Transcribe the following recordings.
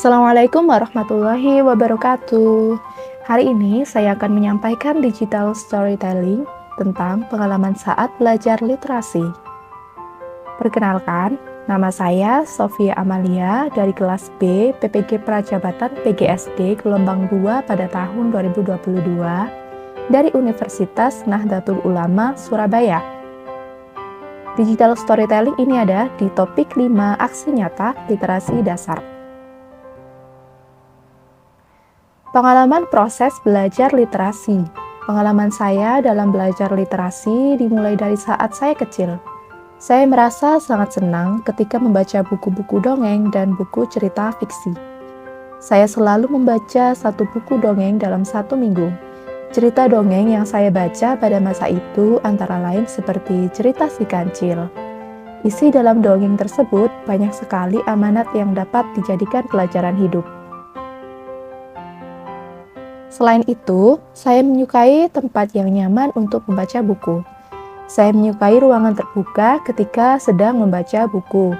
Assalamualaikum warahmatullahi wabarakatuh. Hari ini saya akan menyampaikan digital storytelling tentang pengalaman saat belajar literasi. Perkenalkan, nama saya Sofia Amalia dari kelas B PPG Prajabatan PGSD gelombang 2 pada tahun 2022 dari Universitas Nahdlatul Ulama Surabaya. Digital storytelling ini ada di topik 5 aksi nyata literasi dasar. Pengalaman proses belajar literasi. Pengalaman saya dalam belajar literasi dimulai dari saat saya kecil. Saya merasa sangat senang ketika membaca buku-buku dongeng dan buku cerita fiksi. Saya selalu membaca satu buku dongeng dalam satu minggu. Cerita dongeng yang saya baca pada masa itu antara lain seperti cerita si kancil. Isi dalam dongeng tersebut banyak sekali amanat yang dapat dijadikan pelajaran hidup. Selain itu, saya menyukai tempat yang nyaman untuk membaca buku. Saya menyukai ruangan terbuka ketika sedang membaca buku.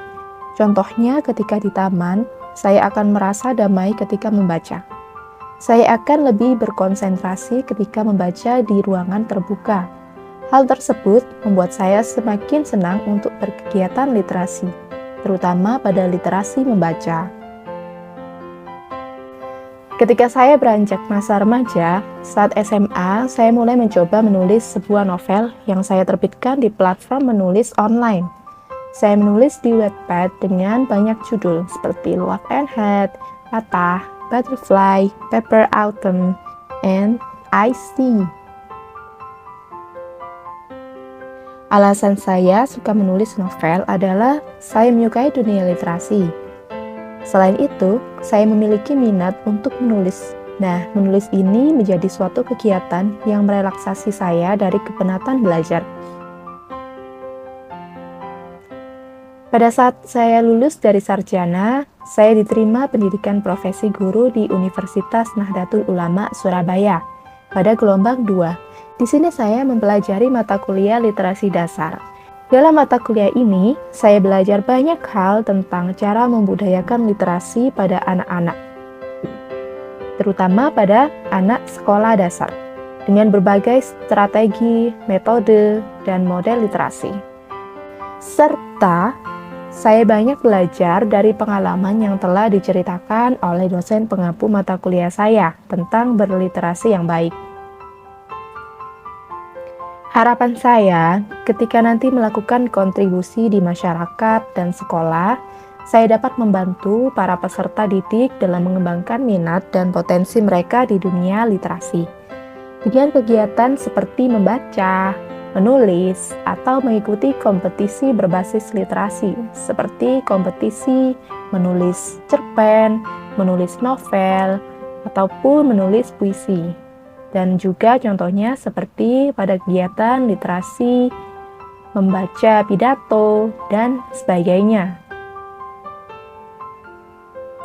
Contohnya ketika di taman, saya akan merasa damai ketika membaca. Saya akan lebih berkonsentrasi ketika membaca di ruangan terbuka. Hal tersebut membuat saya semakin senang untuk berkegiatan literasi, terutama pada literasi membaca. Ketika saya beranjak masa remaja, saat SMA, saya mulai mencoba menulis sebuah novel yang saya terbitkan di platform menulis online. Saya menulis di Wattpad dengan banyak judul seperti Love and Hate, Patah, Butterfly, Pepper Autumn, and I See. Alasan saya suka menulis novel adalah saya menyukai dunia literasi. Selain itu, saya memiliki minat untuk menulis. Nah, menulis ini menjadi suatu kegiatan yang merelaksasi saya dari kepenatan belajar. Pada saat saya lulus dari sarjana, saya diterima pendidikan profesi guru di Universitas Nahdlatul Ulama Surabaya pada gelombang 2. Di sini saya mempelajari mata kuliah literasi dasar. Dalam mata kuliah ini, saya belajar banyak hal tentang cara membudayakan literasi pada anak-anak, terutama pada anak sekolah dasar, dengan berbagai strategi, metode, dan model literasi. Serta, saya banyak belajar dari pengalaman yang telah diceritakan oleh dosen pengampu mata kuliah saya tentang berliterasi yang baik. Harapan saya, ketika nanti melakukan kontribusi di masyarakat dan sekolah, saya dapat membantu para peserta didik dalam mengembangkan minat dan potensi mereka di dunia literasi. Dengan kegiatan seperti membaca, menulis, atau mengikuti kompetisi berbasis literasi, seperti kompetisi menulis cerpen, menulis novel, ataupun menulis puisi. Dan juga contohnya seperti pada kegiatan literasi, membaca pidato, dan sebagainya.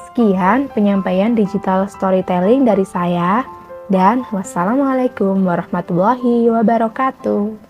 Sekian penyampaian digital storytelling dari saya, dan wassalamualaikum warahmatullahi wabarakatuh.